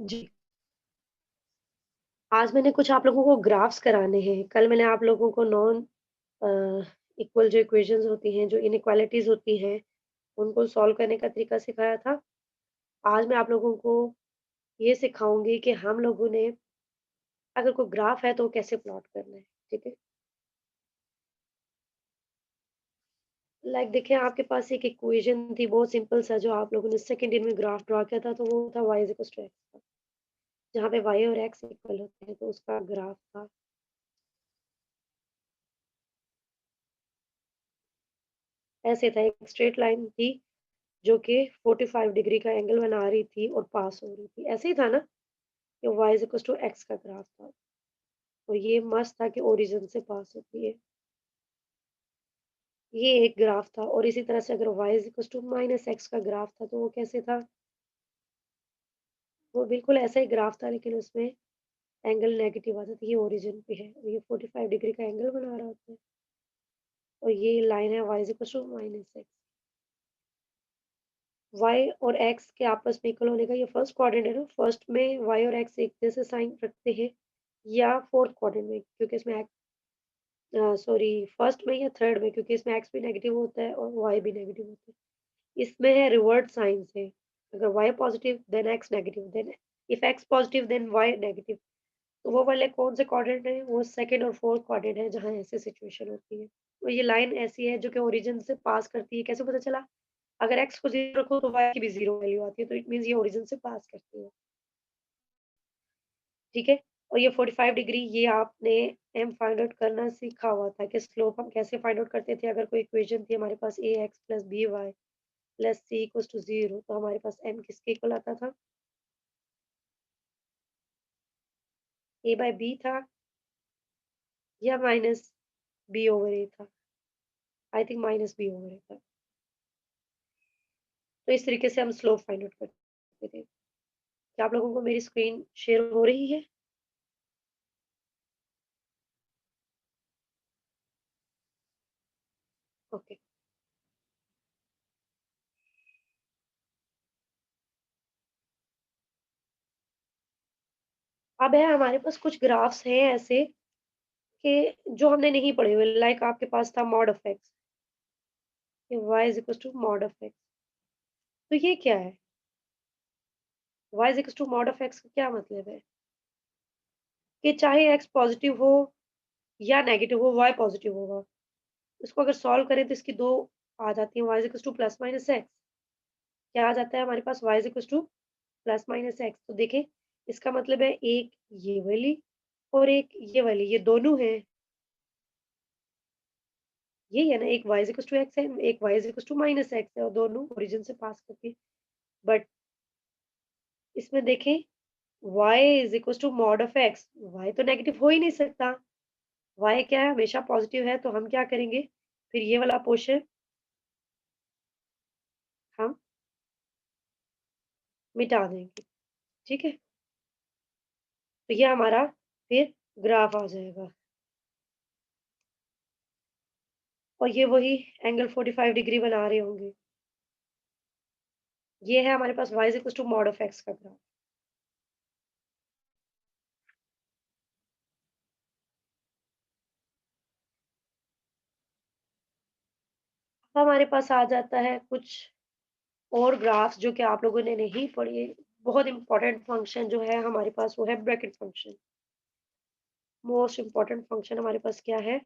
जी, आज मैंने कुछ आप लोगों को ग्राफ्स कराने हैं। कल मैंने आप लोगों को नॉन इक्वल जो इक्वेशंस होती हैं, जो इनइक्वालिटीज़ होती हैं, उनको सॉल्व करने का तरीका सिखाया था। आज मैं आप लोगों को ये सिखाऊँगी कि हम लोगों ने अगर कोई ग्राफ है तो वो कैसे प्लॉट करना है, ठीक है? लाइक देखिए आपके पास एक इक्वेशन थी बहुत सिंपल सा जो आप लोगों ने सेकंड ईयर में ग्राफ ड्रा किया था, तो वो था y is equals to x का। जहाँ पे y और x इक्वल होते हैं, तो उसका ग्राफ था। ऐसे था एक स्ट्रेट लाइन थी जो कि 45 डिग्री का एंगल बना रही थी और पास हो रही थी। ऐसे ही था ना कि y is equals to x का ग्राफ था और ये मस्त था कि ओरिजिन से पास होती है। ये एक ग्राफ था और इसी तरह से अगर y is equals to minus x का ग्राफ था तो वो कैसे था? वो बिल्कुल ऐसा ही ग्राफ था लेकिन उसमें एंगल नेगेटिव आता था। ये ओरिजिन पे है और ये 45 डिग्री का एंगल बना रहा होता है और ये लाइन है y is equals to minus x। y और x के आपस में इक्वल होने का ये फर्स्ट क्वाड्रेंट है ना, फर्स्ट में y और x एक जैसे साइन रखते हैं या फोर्थ क्वाड्रेंट में क्योंकि इसमें सॉरी फर्स्ट में या थर्ड में क्योंकि इसमें x भी नेगेटिव होता है और y भी नेगेटिव होता है। इसमें है रिवर्स साइन से, अगर y positive then x negative, then if x positive then y negative. तो वो वाले कौन से क्वाड्रेंट है? वो सेकंड और फोर्थ क्वाड्रेंट है जहाँ ऐसी सिचुएशन होती है। तो ये लाइन ऐसी है जो कि ओरिजिन से पास करती है। कैसे पता चला? अगर x को 0 रखो तो y की भी 0 वैल्यू आती है, तो इट मीन्स ये ओरिजिन से पास करती है। ठीक है? और ये 45 डिग्री ये आपने m फाइंड आउट करना सीखा हुआ था कि स्लोप हम कैसे फाइंड आउट करते थे। अगर कोई इक्वेशन थी हमारे पास ax plus by plus c equals to 0 तो हमारे पास m किसके इक्वल आता था? a बाय b था या माइनस b ओवर a था? I think minus b over a था। तो इस तरीके से हम स्लोप फाइंड आउट करते थे। क्या आप लोगों को मेरी स्क्रीन शेयर हो रही है? ओके। अब है हमारे पास कुछ ग्राफ्स हैं ऐसे कि जो हमने नहीं पढ़े हुए, लाइक आपके पास था mod of x, y is equal to mod of x. तो ये क्या है? y is equal to mod of x का क्या मतलब है? कि चाहे x पॉजिटिव हो या नेगेटिव हो, y पॉजिटिव होगा। इसको अगर सॉल्व करें तो इसकी दो आ जाती है, y is equal two plus minus x. क्या आ जाता है हमारे पास? y is equal two plus minus x. तो देखें इसका मतलब है एक ये वाली और एक ये वाली, ये दोनों है। यही है ना, एक y is equal to x है, एक y is equal to minus x है और दोनों ओरिजिन से पास करती है। बट इसमें देखें y is equal to mod of x, y तो नेगेटिव हो ही नहीं सकता। y क्या है? हमेशा पॉजिटिव है, तो हम क्या करेंगे? फिर ये वाला पोर्शन हम मिटा देंगे, ठीक है? तो ये हमारा फिर ग्राफ आ जाएगा और ये वही एंगल 45 डिग्री बना रहे होंगे। ये है हमारे पास y is equal to mod of x का ग्राफ। अब हमारे पास आ जाता है कुछ और ग्राफ्स जो कि आप लोगों ने नहीं पढ़ी। बहुत इंपॉर्टेंट फंक्शन जो है हमारे पास वो है bracket function. Most important function हमारे पास क्या है?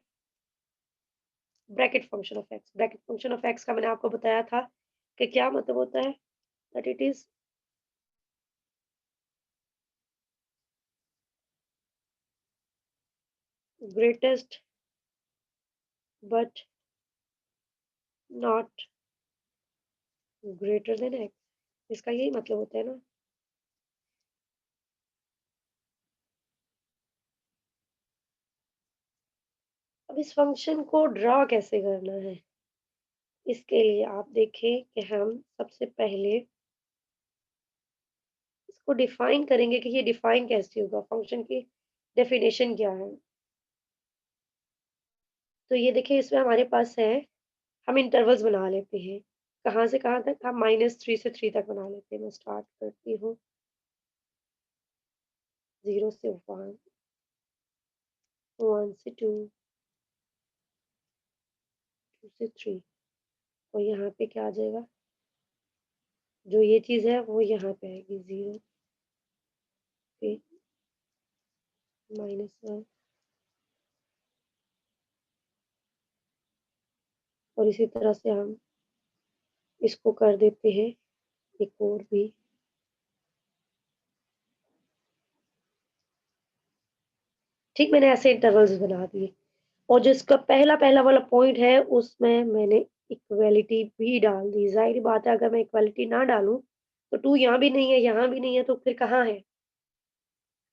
Bracket function of x. Bracket function of x का मैंने आपको बताया था कि क्या मतलब होता है, that it is greatest but not greater than x. इसका यही मतलब होता है ना। अब इस फंक्शन को ड्रा कैसे करना है? इसके लिए आप देखें कि हम सबसे पहले इसको डिफाइन करेंगे कि ये डिफाइन कैसे होगा, फंक्शन की डेफिनेशन क्या है। तो ये देखिए इसमें हमारे पास है, हम इंटरवल्स बना लेते हैं। कहाँ से कहाँ तक? हम -3 से 3 तक बना लेते हैं। मैं स्टार्ट करती हूँ। 0 से 1, 1 से 2, 2 से 3 और यहाँ पे क्या आ जाएगा? जो ये चीज़ है वो यहाँ पे आएगी 0 पे -1 और इसी तरह से हम इसको कर देते हैं एक और भी। ठीक, मैंने ऐसे इंटरवल्स बना दिए और जो इसका पहला-पहला वाला पॉइंट है उसमें मैंने इक्वालिटी भी डाल दी। ज़ाहिर-सी बात है अगर मैं इक्वालिटी ना डालूँ तो 2 यहाँ भी नहीं है, यहाँ भी नहीं है तो फिर कहाँ है?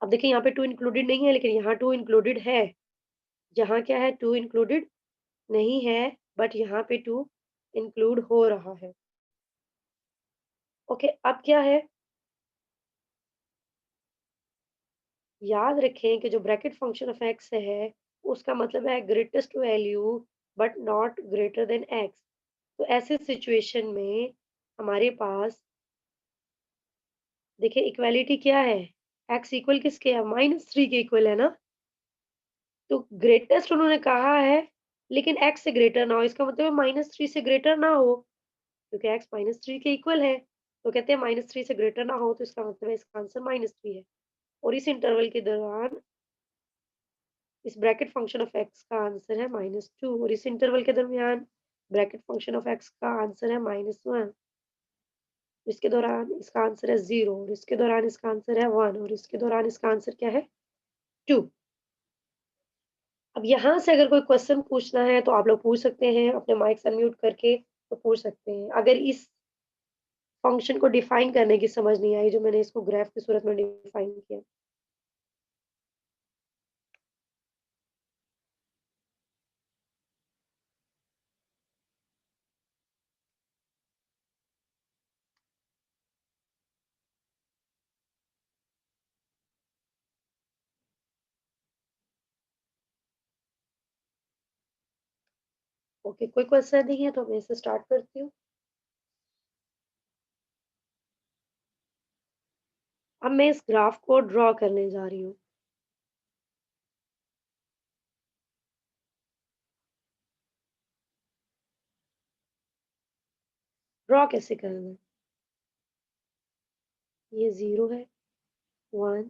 अब देखिए यहाँ पे 2 इंक्लूडेड नहीं है लेकिन यहाँ 2 इंक्लूडेड है। यहाँ क्या है 2 इंक्लूडेड नहीं है बट यहाँ पे 2 इंक्लूड हो रहा है। ओके, अब क्या है? याद रखें कि जो ब्रैकेट फंक्शन ऑफ एक्स है, उसका मतलब है greatest value but not greater than x. तो ऐसे सिचुएशन में हमारे पास देखिए इक्वालिटी क्या है? एक्स इक्वल किसके है? -3 के इक्वल है ना? तो ग्रेटेस्ट उन्होंने कहा है, लेकिन एक्स से ग्रेटर ना हो, इसका मतलब है -3 से ग्रेटर ना हो, क्योंकि एक्स -3 के इक्वल है। तो कहते हैं -3 से ग्रेटर ना हो, तो इसका मतलब है इसका आंसर -3 है। और इस इंटरवल के दौरान इस ब्रैकेट फंक्शन ऑफ एक्स का आंसर है -2 और इस इंटरवल के दरमियान ब्रैकेट फंक्शन ऑफ एक्स का आंसर है -1। इसके दौरान इसका आंसर है 0 और इसके दौरान इसका आंसर है 1 और इसके दौरान इसका आंसर क्या है? 2। अब यहाँ से अगर कोई क्वेश्चन पूछना है तो आप लोग पूछ सकते हैं, अपने माइक्स अनम्यूट करके तो पूछ सकते हैं। अगर इस फंक्शन को डिफाइन करने की समझ नहीं आई, जो मैंने इसको ग्राफ की सूरत में डिफाइन किया। ओके, कोई क्वेश्चन नहीं है तो मैं इसे स्टार्ट करती हूँ। अब मैं इस ग्राफ को ड्रॉ करने जा रही हूँ। ड्रॉ कैसे करना है? ये 0 है, 1,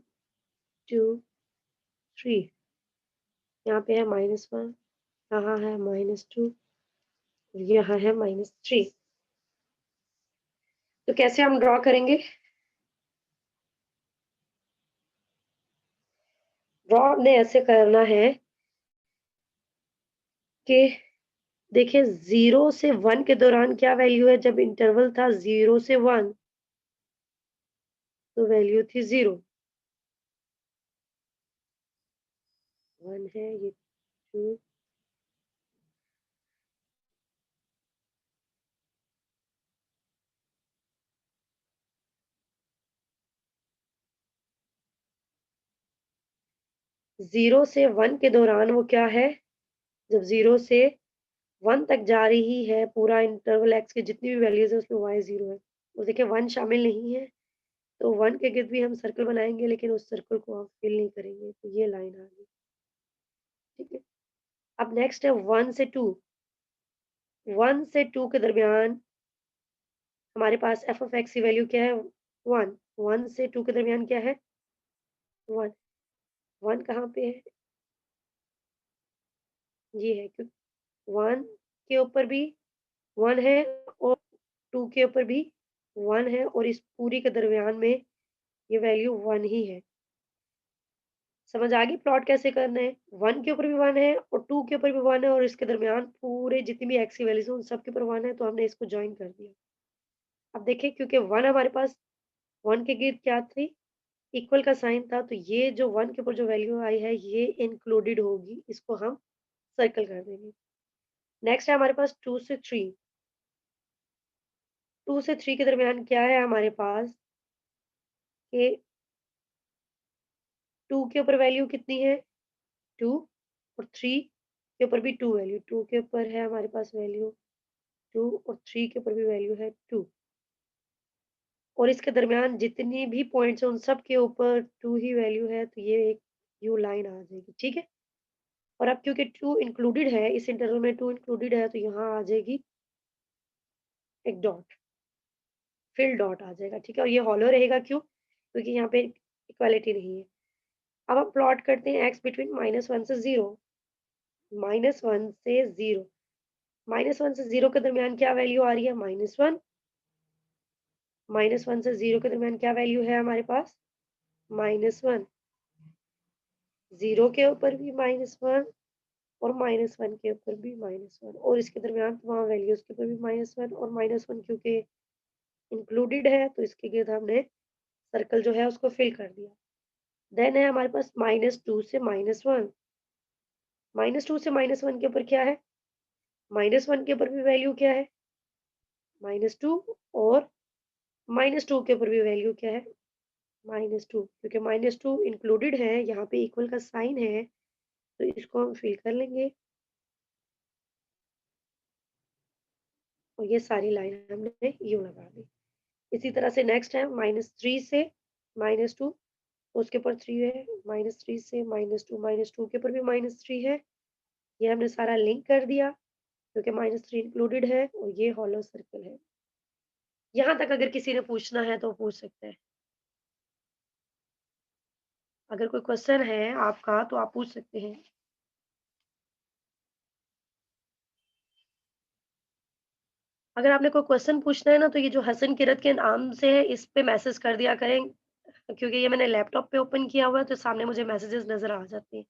2, 3 यहाँ पे है -1, यहाँ है -2 यहाँ है -3। तो कैसे हम ड्रॉ करेंगे? ड्रॉ हमने ऐसे करना है कि देखिए 0 से 1 के दौरान क्या वैल्यू है? जब इंटरवल था 0 से 1 तो वैल्यू थी 0। 1 है ये 2 0 से 1 के दौरान वो क्या है? जब 0 से 1 तक जा रही है पूरा इंटरवल एक्स की जितनी भी वैल्यूज़ है उसमें y 0 है। और देखिए 1 शामिल नहीं है, तो 1 के गिर्द भी हम सर्कल बनाएँगे लेकिन उस सर्कल को हम फिल नहीं करेंगे। तो ये लाइन आ गई, ठीक है? अब नेक्स्ट है 1 से 2। 1 से 2 के दरमियान हमारे पास f ऑफ x की वैल्यू क्या है? 1। 1 से 2 के दरमियान क्या है? 1। 1 कहाँ पे है? ये है क्यों 1 के ऊपर भी 1 है और 2 के ऊपर भी 1 है और इस पूरी के दरमियान में ये वैल्यू 1 ही है। समझ आ गई प्लॉट कैसे करना है? 1 के ऊपर भी 1 है और 2 के ऊपर भी 1 है और इसके दरमियान पूरे जितनी भी x की वैल्यूज़ हैं उन सब के ऊपर 1 है तो हमने इसको जॉइन कर दिया। अब देखिए क्योंकि 1 हमारे पास 1 के गिर्द क्या थी? इक्वल का साइन था तो ये जो 1 के ऊपर जो वैल्यू आई है ये इंक्लूडेड होगी, इसको हम सर्कल कर देंगे। नेक्स्ट है हमारे पास 2 से 3। 2 से 3 के दरमियान क्या है हमारे पास कि 2 के ऊपर वैल्यू कितनी है? 2 और 3 के ऊपर भी 2 वैल्यू 2 के ऊपर है हमारे पास वैल्यू 2 और 3 के ऊपर भी वैल्यू है 2। और इसके दरमियान जितनी भी पॉइंट्स हैं उन सब के ऊपर 2 ही वैल्यू है, तो ये एक यू लाइन आ जाएगी, ठीक है? और अब क्योंकि 2 इंक्लूडेड है, इस इंटरवल में 2 इंक्लूडेड है, तो यहाँ आ जाएगी एक डॉट, फिल डॉट आ जाएगा, ठीक है? और ये हॉलो रहेगा क्यों? क्योंकि यहाँ पे इक्वालिटी नहीं है। अब हम प्लॉट करते हैं x बिटवीन -1 से 0, -1 से 0, -1 से 0 के दरमियान क्या वैल्यू आ रही है? -1, -1 से 0 के दरमियान क्या वैल्यू है हमारे पास? -1, 0 के ऊपर भी -1 और -1 के ऊपर भी -1 और इसके दरमियान तमाम वैल्यूज़ के ऊपर भी -1 और -1 क्योंकि इंक्लूडेड है, तो इसके गिर्द हमने सर्कल जो है उसको फिल कर दिया। देन है हमारे पास -2 से -1, -2 से -1 के ऊपर क्या है? -1 के ऊपर भी वैल्यू क्या है? -2 और -2 के ऊपर भी वैल्यू क्या है? -2 क्योंकि -2 इंक्लूडेड है, यहाँ पे इक्वल का साइन है, तो इसको हम फिल कर लेंगे और ये सारी लाइन हमने यूँ लगा दी। इसी तरह से नेक्स्ट है -3 से -2, उसके ऊपर 3 है, -3 से -2 के ऊपर भी -3 है। ये हमने सारा लिंक कर दिया क्योंकि -3 इंक्लूडेड है और ये हॉलो सर्कल है। यहाँ तक अगर किसी ने पूछना है तो पूछ सकते हैं। अगर कोई क्वेश्चन है आपका तो आप पूछ सकते हैं। अगर आपने कोई क्वेश्चन पूछना है ना तो ये जो हसन किरत के नाम से है इस पे मैसेज कर दिया करें क्योंकि ये मैंने लैपटॉप पे ओपन किया हुआ है तो सामने मुझे मैसेजेस नज़र आ जाते हैं।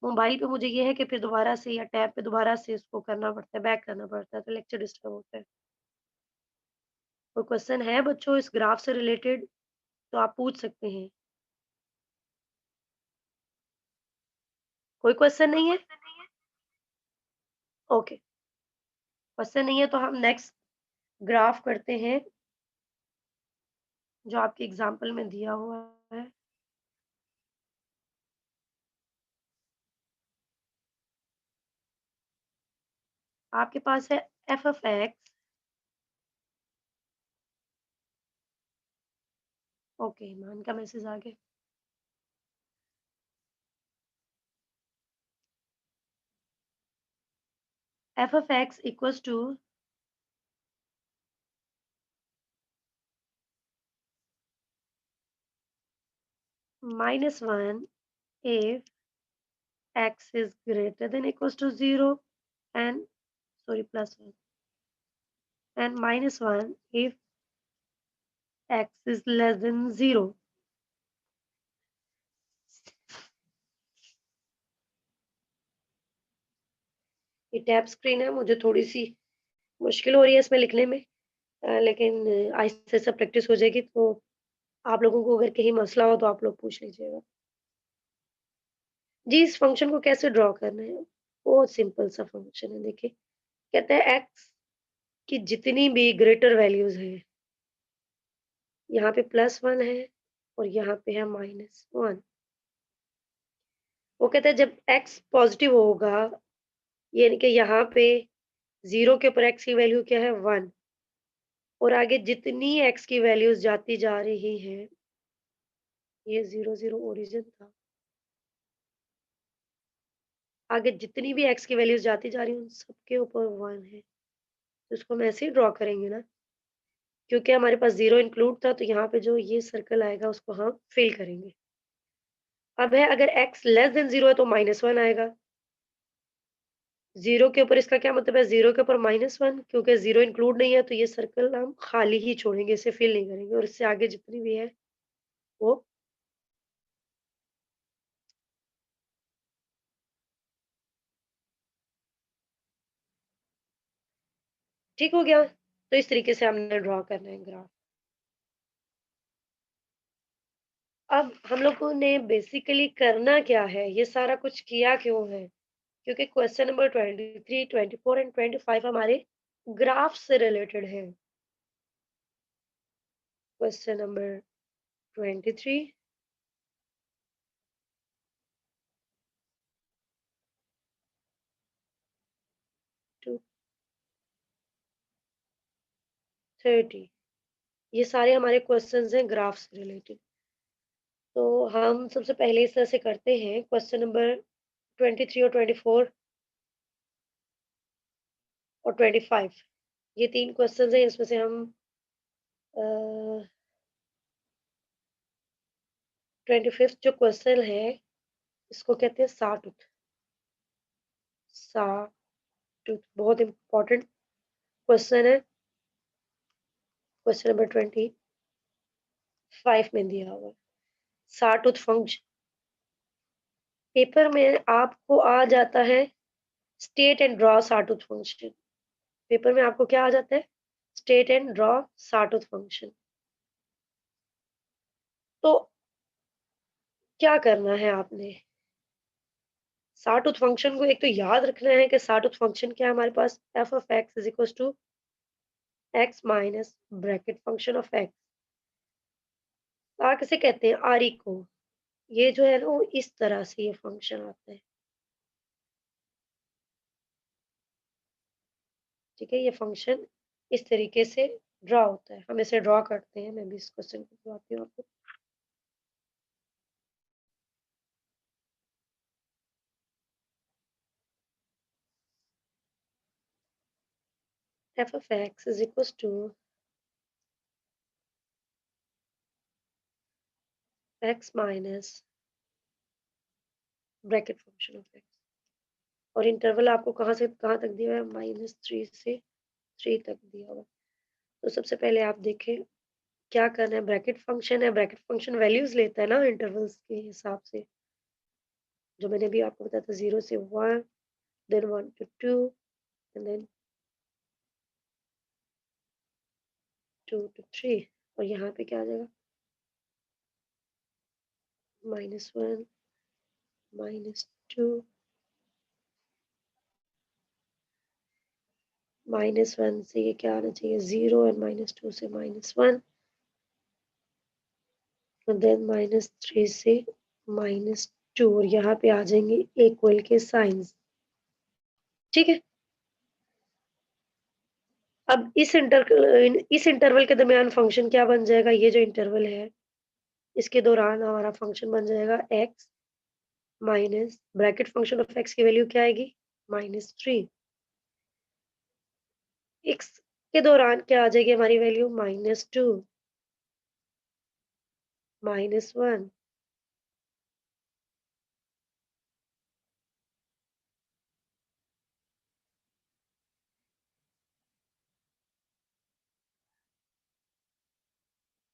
मोबाइल पे मुझे ये है कि फिर दोबारा से या टैब पे दोबारा से इसको करना पड़ता है, बैक करना पड़ता है तो लेक्चर डिस्टर्ब होता है। कोई क्वेश्चन है बच्चों इस ग्राफ से रिलेटेड तो आप पूछ सकते हैं। कोई क्वेश्चन नहीं है? ओके, क्वेश्चन नहीं है तो हम नेक्स्ट ग्राफ करते हैं जो आपके एग्जाम्पल में दिया हुआ है। आपके पास है f of x. Okay, Iman का मैसेज आ गया। F of x equals to -1 if x is greater than equals to 0 and sorry +1 and -1 if x is less than 0। ये टैब स्क्रीन है, मुझे थोड़ी-सी मुश्किल हो रही है इसमें लिखने में लेकिन आहिस्ता से प्रैक्टिस हो जाएगी तो आप लोगों को अगर कहीं मसला हो तो आप लोग पूछ लीजिएगा। जी, इस फ़ंक्शन को कैसे ड्रॉ करना है? बहुत सिंपल सा फ़ंक्शन है देखिए, कहते हैं x की जितनी भी ग्रेटर वैल्यूज़ हैं, यहाँ पे +1 है और यहाँ पे है -1। वो कहते हैं जब x पॉज़िटिव होगा, यानी कि यहाँ पे 0 के ऊपर x की वैल्यू क्या है 1 और आगे जितनी x की वैल्यूज़ जाती जा रही हैं, ये 0, 0 ओरिजिन था। आगे जितनी भी x की वैल्यूज़ जाती जा रही हैं, उन सबके ऊपर 1 है। तो इसको हम ऐसे ही ड्रॉ करेंगे ना, क्योंकि हमारे पास 0 इंक्लूड था, तो यहाँ पे जो ये सर्कल आएगा, उसको हम फिल करेंगे। अब है अगर x लेस देन 0 है, तो -1 आएगा। 0 के ऊपर इसका क्या मतलब है, 0 के ऊपर -1 क्योंकि 0 इंक्लूड नहीं है, तो ये सर्कल हम खाली ही छोड़ेंगे, इसे फिल नहीं करेंगे और इससे आगे जितनी भी है, वो ठीक हो गया। तो इस तरीके से हमने ड्रॉ करना है ग्राफ। अब हम लोगों ने बेसिकली करना क्या है, ये सारा कुछ किया क्यों है? क्योंकि क्वेश्चन नंबर 23, 24 एंड 25 हमारे ग्राफ से रिलेटेड है। क्वेश्चन नंबर 23 टू 30 ये सारे हमारे क्वेश्चंस हैं ग्राफ से रिलेटेड। तो हम सबसे पहले इस तरह से करते हैं, क्वेश्चन नंबर 23 और 24 और 25, ये 3 क्वेश्चंस हैं, इसमें से हम अ, 25th जो क्वेश्चन है, इसको कहते हैं सॉटूथ। सॉटूथ बहुत इम्पोर्टेंट क्वेश्चन है, क्वेश्चन नंबर 25 में दिया हुआ है। सॉटूथ फंक्शन पेपर में आपको आ जाता है state and draw sawtooth function. Paper में आपको क्या आ जाता है? State and draw sawtooth function. तो क्या करना है आपने? सॉटूथ फंक्शन को एक तो याद रखना है कि सॉटूथ फंक्शन क्या है हमारे पास, f of x is equal to x minus bracket function of x. किसे कहते हैं? आर ई को। ये जो है ना वो इस तरह से ये फंक्शन आता है। ठीक है, ये फंक्शन इस तरीके से ड्रॉ होता है। हम इसे ड्रॉ करते हैं, मैं भी इस क्वेश्चन को करवाती हूँ आपको। F of x is equal to x minus bracket function of x, और इंटरवल आपको कहाँ से कहाँ तक दिया हुआ है? -3 से 3 तक दिया हुआ है। तो सबसे पहले आप देखें क्या करना है। ब्रैकेट फंक्शन है, ब्रैकेट फंक्शन वैल्यूज लेता है ना इंटरवल्स के हिसाब से, जो मैंने भी आपको बताया था, 0 से 1, then 1 to 2, and then 2 to 3, और यहाँ पे क्या आ जाएगा? -1, -2, -1 से ये क्या आना चाहिए? 0, एंड -2 से -1, और देन -3 से -2, और यहाँ पे आ जाएंगे इक्वल के साइंस। ठीक है, अब इस इंटरवल के दरमियान फंक्शन क्या बन जाएगा? ये जो इंटरवल है इसके दौरान हमारा फंक्शन बन जाएगा x minus bracket function of x की वैल्यू क्या आएगी? -3। एक्स के दौरान क्या आ जाएगी हमारी वैल्यू? -2, -1,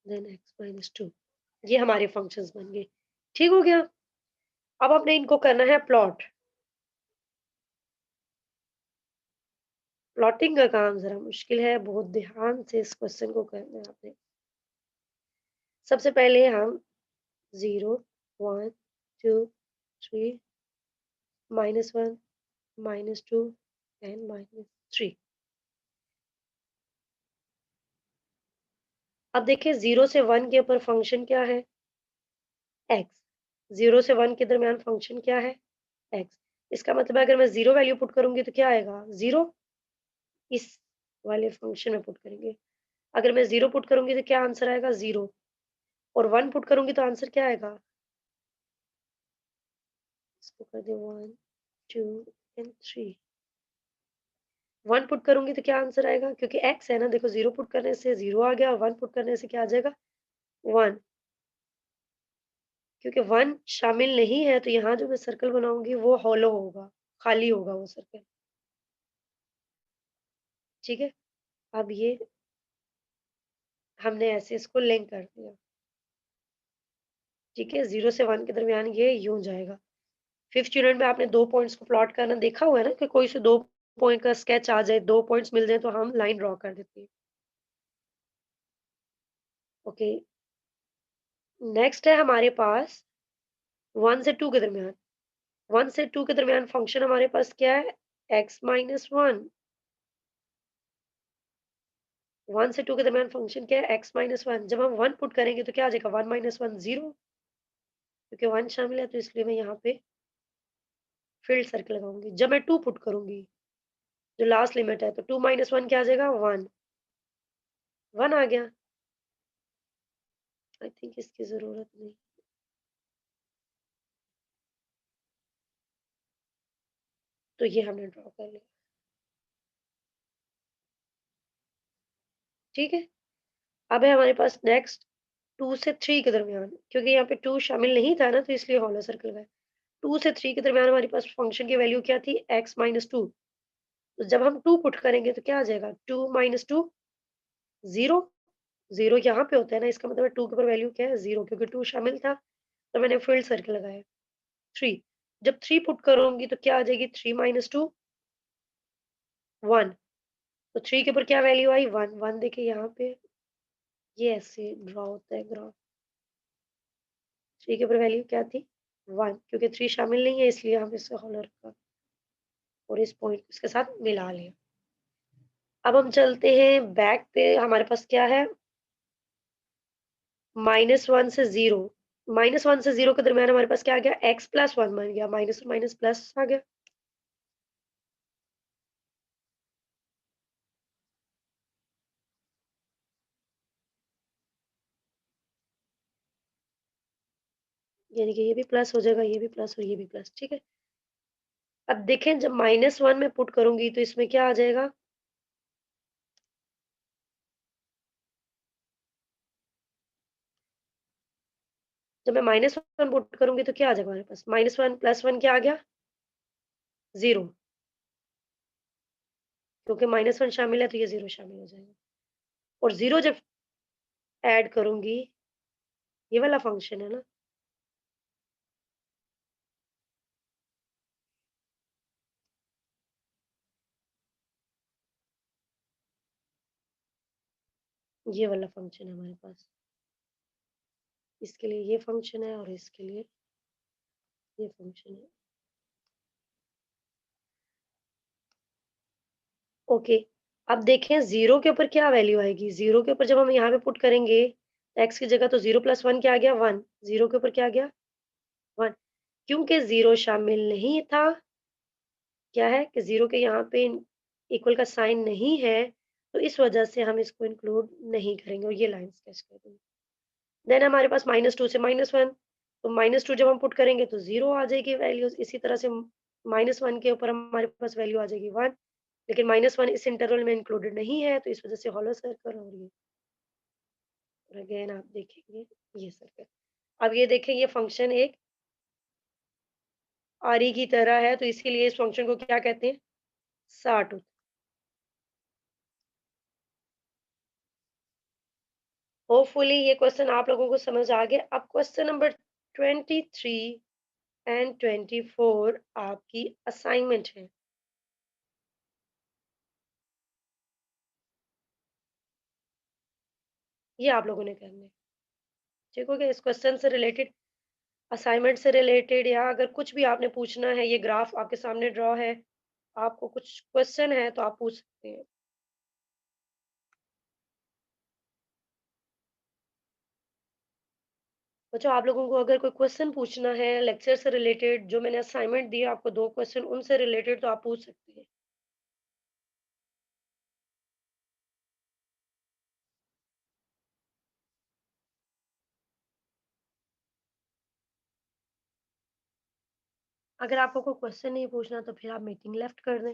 then x-2। ये हमारे फंक्शंस बन गए। ठीक हो गया? अब आपने इनको करना है प्लॉट। प्लॉटिंग का काम जरा मुश्किल है, बहुत ध्यान से इस क्वेश्चन को करना है आपने। सबसे पहले हम 0, 1, 2, 3, -1, -2 एंड -3। अब देखिए 0 से 1 के ऊपर फंक्शन क्या है? एक्स। 0 से 1 के दरमियान फंक्शन क्या है? एक्स। इसका मतलब है अगर मैं 0 वैल्यू पुट करूँगी तो क्या आएगा? 0 इस वाले फंक्शन में पुट करेंगे। अगर मैं 0 पुट करूँगी तो क्या आंसर आएगा? 0, और 1 पुट करूँगी तो आंसर क्या आएगा? इसको कर दें 1, 2 एंड 3। 1 पुट करूँगी तो क्या आंसर आएगा? क्योंकि एक्स है ना, देखो 0 पुट करने से 0 आ गया, और 1 पुट करने से क्या आ जाएगा? 1। क्योंकि 1 शामिल नहीं है तो यहाँ जो मैं सर्कल बनाऊँगी वो हॉलो होगा, खाली होगा वो सर्कल। ठीक है? अब ये हमने ऐसे इसको लिंक कर दिया। ठीक है? 0 से 1 के दरमियान ये यूँ जाएगा। 5th यूनिट में आपने 2 पॉइंट्स को प्लॉट करना देखा हुआ है ना, कि कोई से 2 पॉइंट का स्केच आ जाए, 2 पॉइंट्स मिल जाए तो हम लाइन ड्रॉ कर देते हैं। ओके, नेक्स्ट है हमारे पास 1 से 2 के दरमियान। 1 से 2 के दरमियान फंक्शन हमारे पास क्या है? x minus 1। 1 से 2 के दरमियान फंक्शन क्या है? x minus 1। जब हम 1 पुट करेंगे तो क्या आ जाएगा? 1 माइनस 1 0, क्योंकि 1 शामिल है तो इसलिए मैं यहाँ पे फील्ड सर्कल लगाऊंगी। जब मैं 2 पुट करूंगी, जो लास्ट लिमिट है, तो 2 माइनस 1 क्या आ जाएगा? 1। 1 आ गया। आई थिंक इसकी ज़रूरत नहीं। तो ये हमने ड्रॉ कर लिया, ठीक है? अब है हमारे पास नेक्स्ट 2 से 3 के दरमियान, क्योंकि यहाँ पे 2 शामिल नहीं था ना, तो इसलिए हॉलो सर्कल है। 2 से 3 के दरमियान हमारे पास फंक्शन की वैल्यू क्या थी? x minus 2। तो जब हम 2 पुट करेंगे तो क्या आ जाएगा? 2 माइनस 2 0। 0 यहाँ पे होता है ना, इसका मतलब है 2 के ऊपर वैल्यू क्या है? 0, क्योंकि 2 शामिल था, तो मैंने फील्ड सर्कल लगाया। 3, जब 3 पुट करूँगी तो क्या आ जाएगी? 3 माइनस 2 1। तो 3 के ऊपर क्या वैल्यू आई? 1। 1 देखिए यहाँ पे, ये ऐसे ड्रॉ होता है ग्राफ। 3 के ऊपर वैल्यू क्या थी? 1, क्योंकि 3 शामिल नहीं है, इसलिए हम इसे हॉलो रखा और इस पॉइंट को इसके साथ मिला लिया। अब हम चलते हैं बैक पे, हमारे पास क्या है? -1 से 0। -1 से 0 के दरमियान हमारे पास क्या आ गया? x प्लस 1 बन गया, माइनस और माइनस प्लस आ गया। यानी कि ये भी प्लस हो जाएगा, ये भी प्लस और ये भी प्लस, ठीक है? अब देखें, जब -1 में पुट करूँगी तो इसमें क्या आ जाएगा? जब मैं -1 पुट करूँगी तो क्या आ जाएगा हमारे पास? -1 प्लस 1 क्या आ गया? 0, क्योंकि -1 शामिल है तो ये 0 शामिल हो जाएगा। और 0 जब ऐड करूँगी, ये वाला फंक्शन है ना, ये वाला फंक्शन है हमारे पास। इसके लिए ये फंक्शन है और इसके लिए ये फंक्शन है। ओके, अब देखें 0 के ऊपर क्या वैल्यू आएगी? 0 के ऊपर जब हम यहाँ पे पुट करेंगे, x की जगह तो 0 प्लस 1 क्या आ गया? 1। 0 के ऊपर क्या आ गया? 1। क्योंकि 0 शामिल नहीं था, क्या है कि 0 के यहाँ पे इक्वल का साइन नहीं है, तो इस वजह से हम इसको इंक्लूड नहीं करेंगे और ये लाइन स्केच कर दूँगी। देन हमारे पास -2 से -1, तो -2 जब हम पुट करेंगे तो 0 आ जाएगी वैल्यूज़। इसी तरह से -1 के ऊपर हमारे पास वैल्यू आ जाएगी 1, लेकिन -1 इस इंटरवल में इंक्लूडेड नहीं है, तो इस वजह से हॉलो सर्कल हो रही है। और अगेन आप देखेंगे ये सर्कल। अब ये देखें, ये फंक्शन एक आरी की तरह है, तो इसके लिए इस फंक्शन को क्या कहते हैं? सॉटूथ। होपफुली ये क्वेश्चन आप लोगों को समझ आ गया। अब क्वेश्चन नंबर 23 एंड 24 आपकी असाइनमेंट है। ये आप लोगों ने करना है। ठीक हो गया? इस क्वेश्चन से रिलेटेड, असाइनमेंट से रिलेटेड, या अगर कुछ भी आपने पूछना है, ये ग्राफ आपके सामने ड्रॉ है, आपको कुछ क्वेश्चन है तो आप पूछ सकते हैं। बच्चों, आप लोगों को अगर कोई क्वेश्चन पूछना है लेक्चर से रिलेटेड, जो मैंने असाइनमेंट दिया आपको 2 क्वेश्चन, उनसे रिलेटेड, तो आप पूछ सकते हैं। अगर आपको कोई क्वेश्चन नहीं पूछना तो फिर आप मीटिंग लेफ्ट कर दें।